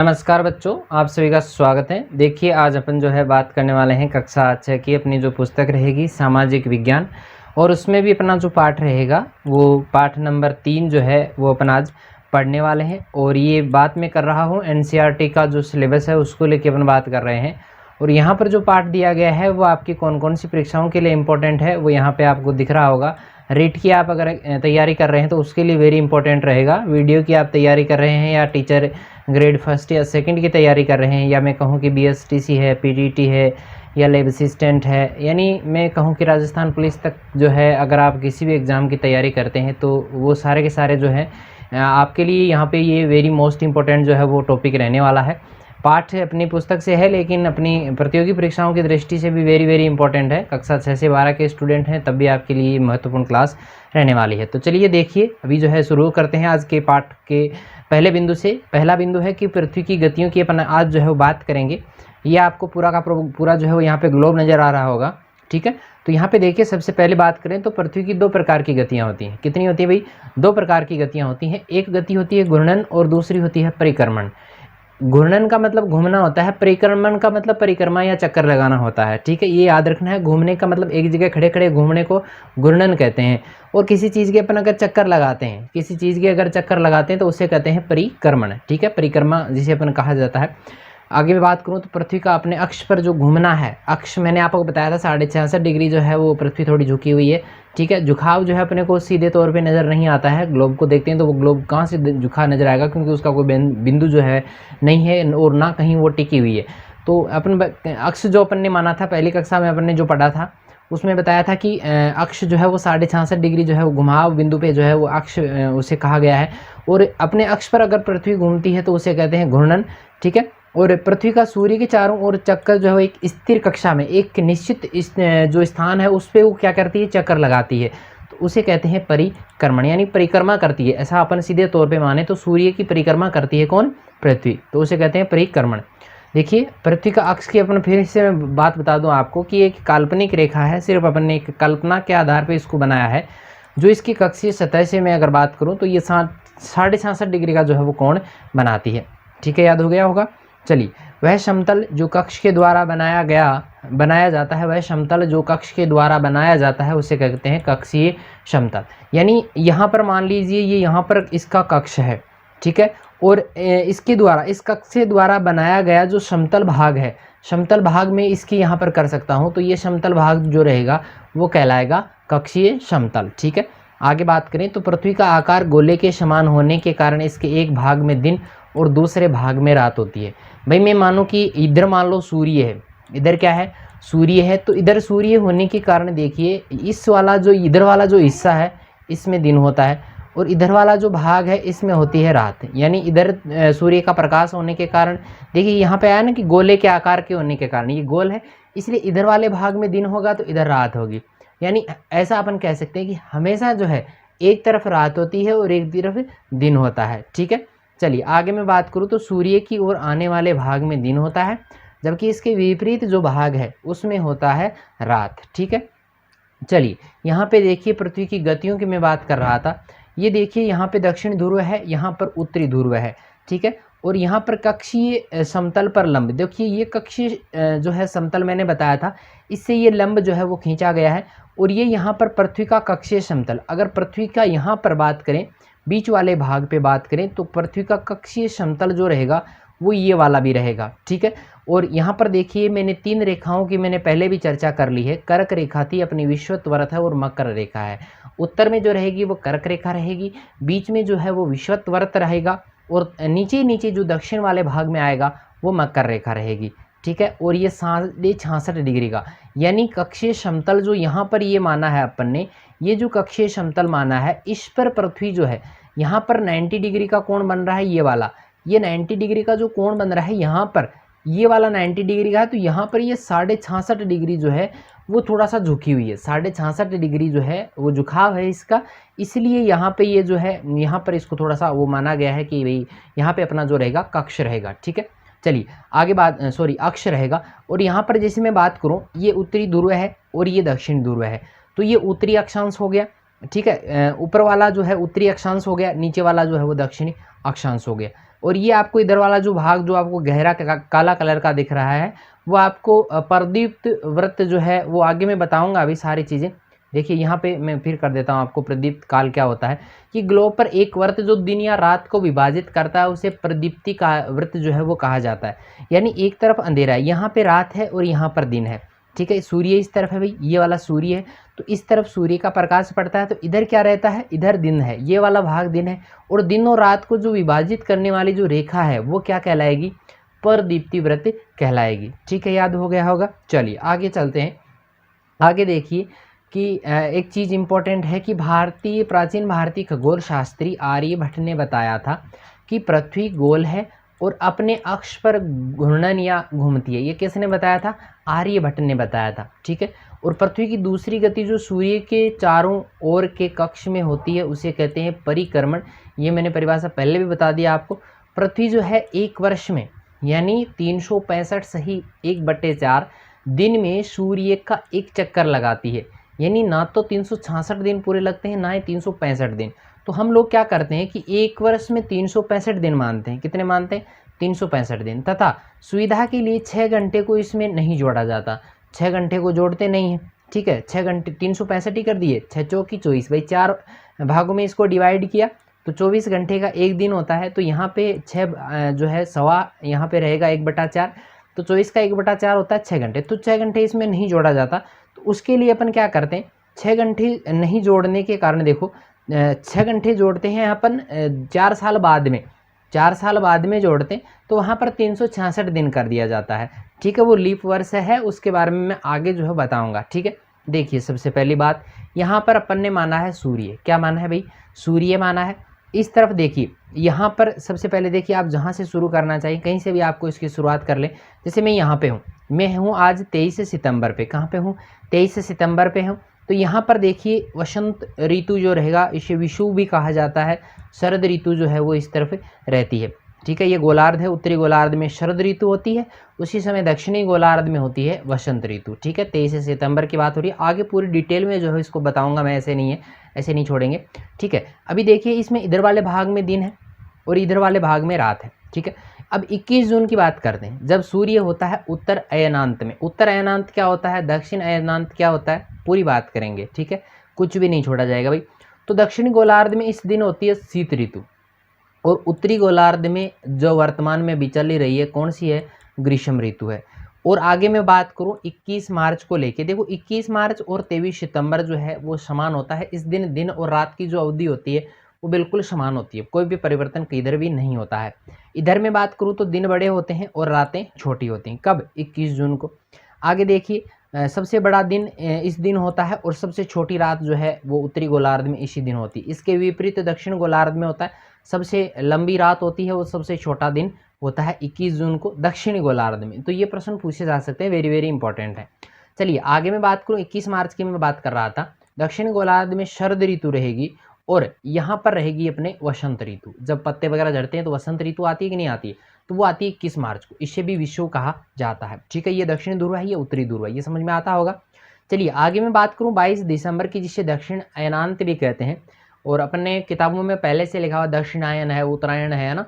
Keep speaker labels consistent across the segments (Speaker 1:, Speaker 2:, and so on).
Speaker 1: नमस्कार बच्चों, आप सभी का स्वागत है। देखिए आज अपन जो है बात करने वाले हैं कक्षा 6 की अपनी जो पुस्तक रहेगी सामाजिक विज्ञान, और उसमें भी अपना जो पाठ रहेगा वो पाठ नंबर 3 जो है वो अपन आज पढ़ने वाले हैं। और ये बात मैं कर रहा हूँ एनसीईआरटी का जो सिलेबस है उसको लेके अपन बात कर रहे हैं। और यहाँ पर जो पाठ दिया गया है वो आपकी कौन कौन सी परीक्षाओं के लिए इम्पोर्टेंट है वो यहाँ पर आपको दिख रहा होगा। रीट की आप अगर तैयारी कर रहे हैं तो उसके लिए वेरी इंपॉर्टेंट रहेगा। वीडियो की आप तैयारी कर रहे हैं या टीचर ग्रेड फर्स्ट या सेकंड की तैयारी कर रहे हैं, या मैं कहूँ कि बीएसटीसी है, पीटीटी है या लैब असिस्टेंट है, यानी मैं कहूँ कि राजस्थान पुलिस तक जो है अगर आप किसी भी एग्ज़ाम की तैयारी करते हैं तो वो सारे के सारे जो है आपके लिए यहाँ पे ये वेरी मोस्ट इम्पोर्टेंट जो है वो टॉपिक रहने वाला है। पाठ अपनी पुस्तक से है लेकिन अपनी प्रतियोगी परीक्षाओं की दृष्टि से भी वेरी इंपॉर्टेंट है। कक्षा 6 से 12 के स्टूडेंट हैं तब भी आपके लिए महत्वपूर्ण क्लास रहने वाली है। तो चलिए देखिए अभी जो है शुरू करते हैं आज के पाठ के पहले बिंदु से। पहला बिंदु है कि पृथ्वी की गतियों की अपन आज जो है वो बात करेंगे। ये आपको पूरा का पूरा जो है वो यहाँ पे ग्लोब नज़र आ रहा होगा, ठीक है। तो यहाँ पे देखिए सबसे पहले बात करें तो पृथ्वी की दो प्रकार की गतियाँ होती हैं। कितनी होती है भाई? दो प्रकार की गतियाँ होती हैं। एक गति होती है घूर्णन और दूसरी होती है परिक्रमण। घूर्णन का मतलब घूमना होता है, परिक्रमण का मतलब परिक्रमा या चक्कर लगाना होता है, ठीक है। ये याद रखना है। घूमने का मतलब एक जगह खड़े खड़े घूमने को घूर्णन कहते हैं, और किसी चीज़ के अपन अगर चक्कर लगाते हैं, किसी चीज़ के अगर चक्कर लगाते हैं तो उसे कहते हैं परिक्रमण, ठीक है। परिक्रमा जिसे अपन कहा जाता है। आगे मैं बात करूँ तो पृथ्वी का अपने अक्ष पर जो घूमना है, अक्ष मैंने आपको बताया था 66.5 डिग्री जो है वो पृथ्वी थोड़ी झुकी हुई है, ठीक है। झुकाव जो है अपने को सीधे तौर पे नज़र नहीं आता है। ग्लोब को देखते हैं तो वो ग्लोब कहाँ से झुका नज़र आएगा, क्योंकि उसका कोई बिंदु जो है नहीं है और ना कहीं वो टिकी हुई है। तो अपन अक्ष जो अपन ने माना था पहली कक्षा में अपन ने जो पढ़ा था उसमें बताया था कि अक्ष जो है वो 66.5 डिग्री जो है वो घुमाव बिंदु पे जो है वो अक्ष उसे कहा गया है। और अपने अक्ष पर अगर पृथ्वी घूमती है तो उसे कहते हैं घूर्णन, ठीक है। और पृथ्वी का सूर्य के चारों ओर चक्कर जो है एक स्थिर कक्षा में एक निश्चित जो स्थान है उस पर वो क्या करती है, चक्कर लगाती है, तो उसे कहते हैं परिक्रमण, यानी परिक्रमा करती है। ऐसा अपन सीधे तौर पे माने तो सूर्य की परिक्रमा करती है कौन? पृथ्वी, तो उसे कहते हैं परिक्रमण। देखिए पृथ्वी का अक्ष की अपन फिर से मैं बात बता दूं आपको कि एक काल्पनिक रेखा है, सिर्फ अपन ने एक कल्पना के आधार पर इसको बनाया है। जो इसकी कक्षीय सतह से मैं अगर बात करूँ तो ये 66.5 डिग्री का जो है वो कोण बनाती है, ठीक है। याद हो गया होगा। चलिए, वह समतल जो कक्ष के द्वारा बनाया जाता है, वह समतल जो कक्ष के द्वारा बनाया जाता है उसे कहते हैं कक्षीय समतल। यानी यहाँ पर मान लीजिए ये यहाँ पर इसका कक्ष है, ठीक है, और इसके द्वारा इस कक्ष के द्वारा बनाया गया जो समतल भाग है, समतल भाग में इसकी यहाँ पर कर सकता हूँ, तो ये समतल भाग जो रहेगा वो कहलाएगा कक्षीय समतल, ठीक है। आगे बात करें तो पृथ्वी का आकार गोले के समान होने के कारण इसके एक भाग में दिन और दूसरे भाग में रात होती है। भाई मैं मानूं कि इधर मान लो सूर्य है, इधर क्या है, सूर्य है, तो इधर सूर्य होने के कारण देखिए इस वाला जो इधर वाला जो हिस्सा है इसमें दिन होता है, और इधर वाला जो भाग है इसमें होती है रात। यानी इधर सूर्य का प्रकाश होने के कारण देखिए यहाँ पे आया ना कि गोले के आकार के होने के कारण ये गोल है, इसलिए इधर वाले भाग में दिन होगा तो इधर रात होगी। यानी ऐसा अपन कह सकते हैं कि हमेशा जो है एक तरफ रात होती है और एक तरफ दिन होता है, ठीक है। चलिए आगे मैं बात करूँ तो सूर्य की ओर आने वाले भाग में दिन होता है, जबकि इसके विपरीत जो भाग है उसमें होता है रात, ठीक है। चलिए यहाँ पे देखिए पृथ्वी की गतियों की मैं बात कर रहा था। ये देखिए यहाँ पे दक्षिण ध्रुव है, यहाँ पर उत्तरी ध्रुव है, ठीक है। और यहाँ पर कक्षीय समतल पर लंब, देखिए ये कक्षीय जो है समतल मैंने बताया था, इससे ये लंब जो है वो खींचा गया है। और ये यहाँ पर पृथ्वी का कक्षीय समतल, अगर पृथ्वी का यहाँ पर बात करें, बीच वाले भाग पे बात करें तो पृथ्वी का कक्षीय समतल जो रहेगा वो ये वाला भी रहेगा, ठीक है। और यहाँ पर देखिए मैंने 3 रेखाओं की मैंने पहले भी चर्चा कर ली है। कर्क रेखा थी, अपनी विषुवत है, और मकर रेखा है। उत्तर में जो रहेगी वो कर्क रेखा रहेगी, बीच में जो है वो विषुवत रहेगा, और नीचे नीचे जो दक्षिण वाले भाग में आएगा वो मकर रेखा रहेगी, ठीक है। और ये 66.5 डिग्री का, यानी कक्षीय समतल जो यहाँ पर ये माना है अपन ने, ये जो कक्षीय समतल माना है इस पर पृथ्वी जो है यहाँ पर 90 डिग्री का कोण बन रहा है, ये वाला, ये 90 डिग्री का जो कोण बन रहा है यहाँ पर, ये वाला 90 डिग्री का है, तो यहाँ पर ये 66.5 डिग्री जो है वो थोड़ा सा झुकी हुई है। 66.5 डिग्री जो है वो झुकाव है इसका, इसलिए यहाँ पे ये जो है यहाँ पर इसको थोड़ा सा वो माना गया है कि भाई यहाँ पे अपना जो रहेगा कक्ष रहेगा, ठीक है। चलिए आगे अक्ष रहेगा। और यहाँ पर जैसे मैं बात करूँ, ये उत्तरी ध्रुव है और ये दक्षिण ध्रुव है, तो ये उत्तरी अक्षांश हो गया, ठीक है। ऊपर वाला जो है उत्तरी अक्षांश हो गया, नीचे वाला जो है वो दक्षिणी अक्षांश हो गया। और ये आपको इधर वाला जो भाग जो आपको गहरा काला कलर का दिख रहा है वो आपको प्रदीप्त व्रत जो है वो आगे मैं बताऊंगा अभी सारी चीज़ें। देखिए यहाँ पे मैं फिर कर देता हूँ आपको प्रदीप्त काल क्या होता है कि ग्लोब पर एक व्रत जो दिन या रात को विभाजित करता है उसे प्रदीप्ति का व्रत जो है वो कहा जाता है। यानी एक तरफ अंधेरा है, यहाँ पे रात है और यहाँ पर दिन है, ठीक है। सूर्य इस तरफ है भाई, ये वाला सूर्य है, तो इस तरफ सूर्य का प्रकाश पड़ता है, तो इधर क्या रहता है, इधर दिन है, ये वाला भाग दिन है, और दिन और रात को जो विभाजित करने वाली जो रेखा है वो क्या कहलाएगी, परदीप्ति व्रत कहलाएगी। ठीक है, याद हो गया होगा। चलिए आगे चलते हैं। आगे देखिए कि एक चीज़ इम्पोर्टेंट है कि प्राचीन भारतीय खगोल शास्त्री आर्यभट्ट ने बताया था कि पृथ्वी गोल है और अपने अक्ष पर घूर्णन या घूमती है। ये किसने बताया था, आर्यभट्ट ने बताया था, ठीक है। और पृथ्वी की दूसरी गति जो सूर्य के चारों ओर के कक्ष में होती है उसे कहते हैं परिक्रमण। ये मैंने परिभाषा पहले भी बता दिया आपको। पृथ्वी जो है एक वर्ष में यानी 365 सही 1/4 दिन में सूर्य का एक चक्कर लगाती है। यानी ना तो 366 दिन पूरे लगते हैं ना ही 365 दिन। तो हम लोग क्या करते हैं कि एक वर्ष में 365 दिन मानते हैं। कितने मानते हैं, 365 दिन। तथा सुविधा के लिए 6 घंटे को इसमें नहीं जोड़ा जाता, 6 घंटे को जोड़ते नहीं हैं, ठीक है। 6 घंटे 365 ही कर दिए, 6 चौकी 24 भाई, 4 भागों में इसको डिवाइड किया तो 24 घंटे का एक दिन होता है। तो यहाँ पे 6 जो है सवा यहाँ पे रहेगा 1/4, तो 24 का 1/4 होता है 6 घंटे। तो 6 घंटे इसमें नहीं जोड़ा जाता, तो उसके लिए अपन क्या करते हैं, 6 घंटे नहीं जोड़ने के कारण देखो 6 घंटे जोड़ते हैं अपन 4 साल बाद में, 4 साल बाद में जोड़ते हैं तो वहाँ पर 366 दिन कर दिया जाता है, ठीक है। वो लीप वर्ष है, उसके बारे में मैं आगे जो है बताऊंगा, ठीक है। देखिए सबसे पहली बात यहाँ पर अपन ने माना है सूर्य, क्या माना है भाई, सूर्य माना है। इस तरफ देखिए यहाँ पर सबसे पहले देखिए आप जहाँ से शुरू करना चाहिए, कहीं से भी आपको इसकी शुरुआत कर ले। जैसे मैं यहाँ पे हूँ, मैं हूँ आज 23 सितंबर पे, कहाँ पे हूँ, 23 सितंबर पे हूँ। तो यहाँ पर देखिए वसंत ऋतु जो रहेगा इसे विषुव भी कहा जाता है, शरद ऋतु जो है वो इस तरफ रहती है, ठीक है। ये गोलार्ध है, उत्तरी गोलार्ध में शरद ऋतु होती है, उसी समय दक्षिणी गोलार्ध में होती है वसंत ऋतु, ठीक है। 23 सितंबर की बात हो रही है, आगे पूरी डिटेल में जो है इसको बताऊंगा मैं, ऐसे नहीं है, ऐसे नहीं छोड़ेंगे, ठीक है। अभी देखिए इसमें इधर वाले भाग में दिन है और इधर वाले भाग में रात है, ठीक है। अब 21 जून की बात करते हैं, जब सूर्य होता है उत्तर अयनांत में। उत्तर अयनांत क्या होता है, दक्षिण अयनांत क्या होता है, पूरी बात करेंगे, ठीक है, कुछ भी नहीं छोड़ा जाएगा भाई। तो दक्षिणी गोलार्ध में इस दिन होती है शीत ऋतु, और उत्तरी गोलार्ध में जो वर्तमान में भी चल रही है कौन सी है, ग्रीष्म ऋतु है। और आगे मैं बात करूं 21 मार्च को लेके, देखो 21 मार्च और 23 सितंबर जो है वो समान होता है। इस दिन दिन और रात की जो अवधि होती है वो बिल्कुल समान होती है, कोई भी परिवर्तन किधर भी नहीं होता है। इधर में बात करूं तो दिन बड़े होते हैं और रातें छोटी होती हैं, कब, 21 जून को। आगे देखिए सबसे बड़ा दिन इस दिन होता है और सबसे छोटी रात जो है वो उत्तरी गोलार्ध में इसी दिन होती है। इसके विपरीत दक्षिण गोलार्ध में होता है, सबसे लंबी रात होती है और सबसे छोटा दिन होता है 21 जून को दक्षिणी गोलार्ध में। तो ये प्रश्न पूछे जा सकते हैं, वेरी वेरी इंपॉर्टेंट है। चलिए आगे मैं बात करूँ, 21 मार्च की मैं बात कर रहा था, दक्षिण गोलार्ध में शरद ऋतु रहेगी और यहाँ पर रहेगी अपने वसंत ऋतु। जब पत्ते वगैरह झड़ते हैं तो वसंत ऋतु आती है कि नहीं आती है, तो वो आती है 21 मार्च को, इसे भी विषुव कहा जाता है, ठीक है। ये दक्षिण ध्रुव है, ये उत्तरी ध्रुव है, ये समझ में आता होगा। चलिए आगे मैं बात करूँ 22 दिसंबर की, जिसे दक्षिण अयनांत भी कहते हैं, और अपने किताबों में पहले से लिखा हुआ दक्षिणायन है, उत्तरायण है ना।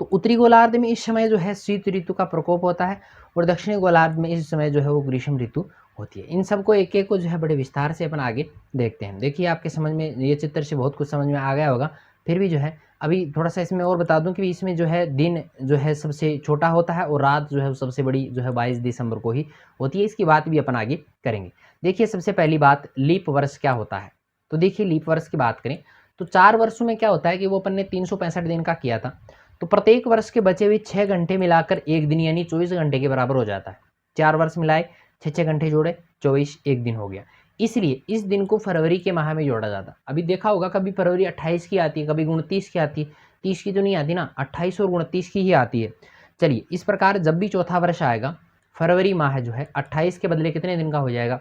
Speaker 1: तो उत्तरी गोलार्ध में इस समय जो है शीत ऋतु का प्रकोप होता है और दक्षिणी गोलार्ध में इस समय जो है वो ग्रीष्म ऋतु होती है। इन सबको एक एक को जो है बड़े विस्तार से अपन आगे देखते हैं। देखिए आपके समझ में, ये चित्र से बहुत कुछ समझ में आ गया होगा। फिर भी जो है अभी थोड़ा सा इसमें और बता दूं कि इसमें जो है दिन जो है सबसे छोटा होता है और रात जो है सबसे बड़ी जो है 22 दिसंबर को ही होती है। इसकी बात भी अपन आगे करेंगे। देखिए सबसे पहली बात, लीप वर्ष क्या होता है। तो देखिए लीप वर्ष की बात करें तो 4 वर्षों में क्या होता है कि वो अपन ने 365 दिन का किया था, तो प्रत्येक वर्ष के बचे हुए 6 घंटे मिलाकर एक दिन यानी 24 घंटे के बराबर हो जाता है। 4 वर्ष मिलाए, 6 घंटे जोड़े, 24 एक दिन हो गया। इसलिए इस दिन को फरवरी के माह में जोड़ा जाता। अभी देखा होगा कभी फरवरी 28 की आती है, कभी 29 की आती है, 30 की तो नहीं आती ना, 28 और 29 की ही आती है। चलिए इस प्रकार जब भी चौथा वर्ष आएगा, फरवरी माह जो है 28 के बदले कितने दिन का हो जाएगा,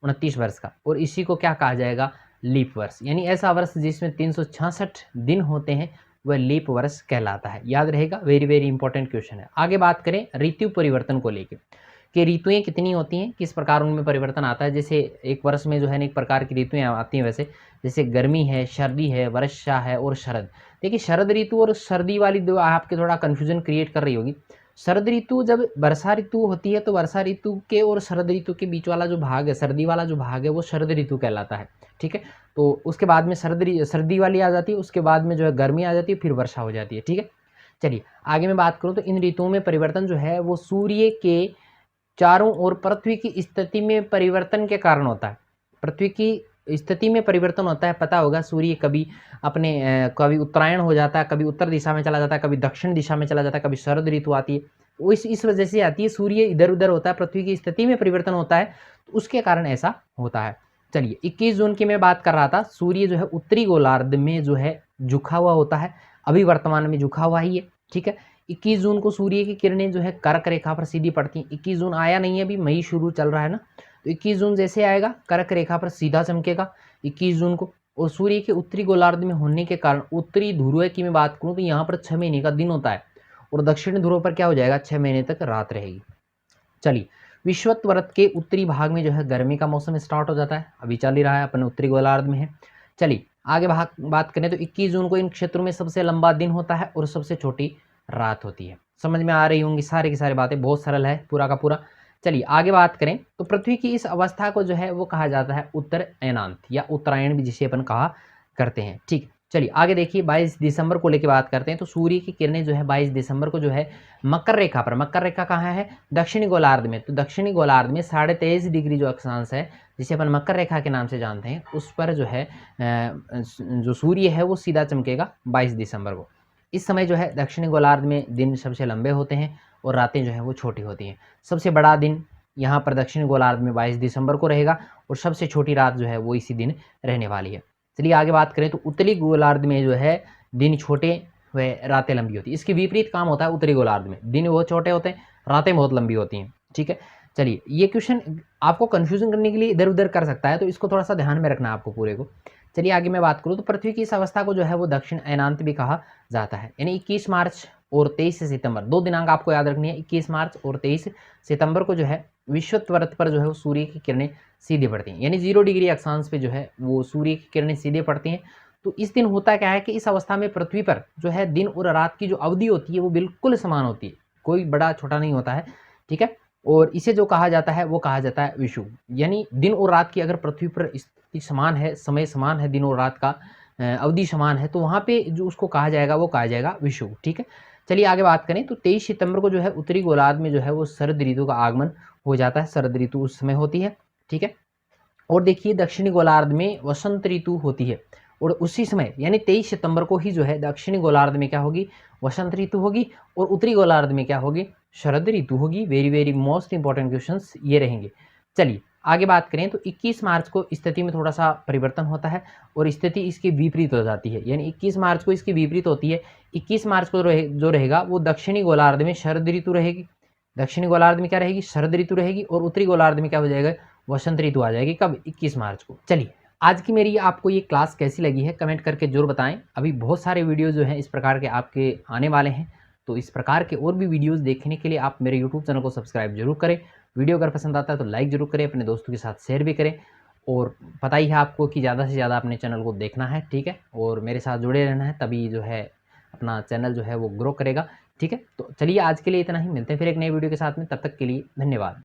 Speaker 1: 29 वर्ष का, और इसी को क्या कहा जाएगा, लीप वर्ष। यानी ऐसा वर्ष जिसमें 366 दिन होते हैं वह लीप वर्ष कहलाता है। याद रहेगा, वेरी वेरी इंपॉर्टेंट क्वेश्चन है। आगे बात करें ऋतु परिवर्तन को लेकर कि ऋतुएं कितनी होती हैं, किस प्रकार उनमें परिवर्तन आता है। जैसे एक वर्ष में जो है अनेक प्रकार की ऋतुएं आती हैं वैसे, जैसे गर्मी है, सर्दी है, वर्षा है और शरद। देखिए शरद ऋतु और सर्दी वाली दो आपके थोड़ा कन्फ्यूजन क्रिएट कर रही होगी। शरद ऋतु जब वर्षा ऋतु होती है तो वर्षा ऋतु के और शरद ऋतु के बीच वाला जो भाग है, सर्दी वाला जो भाग है, वो शरद ऋतु कहलाता है, ठीक है। तो उसके बाद में सर्दी वाली आ जाती है, उसके बाद में जो है गर्मी आ जाती है, फिर वर्षा हो जाती है, ठीक है। चलिए आगे मैं बात करूँ तो इन ऋतुओं में परिवर्तन जो है वो सूर्य के चारों ओर पृथ्वी की स्थिति में परिवर्तन के कारण होता है। पृथ्वी की स्थिति में परिवर्तन होता है, पता होगा सूर्य कभी कभी उत्तरायण हो जाता है, कभी उत्तर दिशा में चला जाता है, कभी दक्षिण दिशा में चला जाता है, कभी शरद ऋतु आती है। वो इस वजह से आती है, सूर्य इधर उधर होता है, पृथ्वी की स्थिति में परिवर्तन होता है, तो उसके कारण ऐसा होता है। चलिए 21 जून की मैं बात कर रहा था, सूर्य जो है उत्तरी गोलार्ध में जो है झुका हुआ होता है, अभी वर्तमान में झुका हुआ ही है, ठीक है। 21 जून को सूर्य की किरणें जो है कर्क रेखा पर सीधी पड़ती हैं। 21 जून आया नहीं है, अभी मई शुरू चल रहा है ना, तो 21 जून जैसे आएगा कर्क रेखा पर सीधा चमकेगा 21 जून को। और सूर्य के उत्तरी गोलार्ध में होने के कारण उत्तरी ध्रुव की मैं बात करूं तो यहाँ पर 6 महीने का दिन होता है, और दक्षिण ध्रुव पर क्या हो जाएगा, 6 महीने तक रात रहेगी। चलिए विषुवत के उत्तरी भाग में जो है गर्मी का मौसम स्टार्ट हो जाता है, अभी चल ही रहा है, अपने उत्तरी गोलार्ध में है। चलिए आगे बात करें तो 21 जून को इन क्षेत्रों में सबसे लंबा दिन होता है और सबसे छोटी रात होती है। समझ में आ रही होंगी सारी की सारी बातें, बहुत सरल है पूरा का पूरा। चलिए आगे बात करें तो पृथ्वी की इस अवस्था को जो है वो कहा जाता है उत्तर अयनांत या उत्तरायण भी जिसे अपन कहा करते हैं, ठीक। चलिए आगे देखिए 22 दिसंबर को लेकर बात करते हैं। तो सूर्य की किरणें जो है 22 दिसंबर को जो है मकर रेखा पर, मकर रेखा कहाँ है, दक्षिणी गोलार्ध में, तो दक्षिणी गोलार्ध में 23.5 डिग्री जो अक्षांश है जिसे अपन मकर रेखा के नाम से जानते हैं, उस पर जो है जो सूर्य है वो सीधा चमकेगा 22 दिसंबर को। इस समय जो है दक्षिणी गोलार्ध में दिन सबसे लंबे होते हैं और रातें जो है वो छोटी होती हैं। सबसे बड़ा दिन यहाँ पर दक्षिणी गोलार्ध में 22 दिसंबर को रहेगा और सबसे छोटी रात जो है वो इसी दिन रहने वाली है। चलिए आगे बात करें तो उत्तरी गोलार्ध में जो है दिन छोटे व रातें लंबी होती है। इसके विपरीत काम होता है उत्तरी गोलार्ध में, दिन बहुत छोटे होते हैं, रातें बहुत लंबी होती हैं, ठीक है। चलिए ये क्वेश्चन आपको कंफ्यूजन करने के लिए इधर उधर कर सकता है, तो इसको थोड़ा सा ध्यान में रखना है आपको पूरे को। चलिए आगे मैं बात करूँ तो पृथ्वी की इस अवस्था को जो है वो दक्षिण अयनांत भी कहा जाता है। यानी 21 मार्च और 23 सितंबर, दो दिनांक आपको याद रखनी है, 21 मार्च और 23 सितंबर को जो है विषुवत पर जो है वो सूर्य की किरणें सीधे पड़ती हैं, यानी 0 डिग्री अक्षांश पे जो है वो सूर्य की किरणें सीधे पड़ती हैं। तो इस दिन होता क्या है कि इस अवस्था में पृथ्वी पर जो है दिन और रात की जो अवधि होती है वो बिल्कुल समान होती है, कोई बड़ा छोटा नहीं होता है, ठीक है। और इसे जो कहा जाता है वो कहा जाता है विषुव, यानी दिन और रात की अगर पृथ्वी पर स्थिति समान है, समय समान है, दिन और रात का अवधि समान है, तो वहाँ पे जो उसको कहा जाएगा वो कहा जाएगा विषुव, ठीक है। चलिए आगे बात करें तो 23 सितंबर को जो है उत्तरी गोलार्ध में जो है वो शरद ऋतु का आगमन हो जाता है, शरद ऋतु उस समय होती है, ठीक है। और देखिए दक्षिणी गोलार्ध में वसंत ऋतु होती है, और उसी समय यानी 23 सितंबर को ही जो है दक्षिणी गोलार्ध में क्या होगी, वसंत ऋतु होगी, और उत्तरी गोलार्ध में क्या होगी, शरद ऋतु होगी। Very very most important questions ये रहेंगे। चलिए आगे बात करें तो 21 मार्च को स्थिति में थोड़ा सा परिवर्तन होता है और स्थिति इसके विपरीत हो जाती है, यानी 21 मार्च को इसकी विपरीत होती है। 21 मार्च को जो रहेगा वो दक्षिणी गोलार्ध में शरद ऋतु रहेगी, दक्षिणी गोलार्ध में क्या रहेगी, शरद ऋतु रहेगी, और उत्तरी गोलार्ध में क्या हो जाएगा, वसंत ऋतु आ जाएगी। कब, 21 मार्च को। चलिए आज की मेरी आपको ये क्लास कैसी लगी है कमेंट करके जरूर बताएं। अभी बहुत सारे वीडियो जो हैं इस प्रकार के आपके आने वाले हैं, तो इस प्रकार के और भी वीडियोस देखने के लिए आप मेरे यूट्यूब चैनल को सब्सक्राइब जरूर करें। वीडियो अगर पसंद आता है तो लाइक जरूर करें, अपने दोस्तों के साथ शेयर भी करें, और पता ही है आपको कि ज़्यादा से ज़्यादा अपने चैनल को देखना है, ठीक है, और मेरे साथ जुड़े रहना है, तभी जो है अपना चैनल जो है वो ग्रो करेगा, ठीक है। तो चलिए आज के लिए इतना ही, मिलते हैं फिर एक नई वीडियो के साथ में, तब तक के लिए धन्यवाद।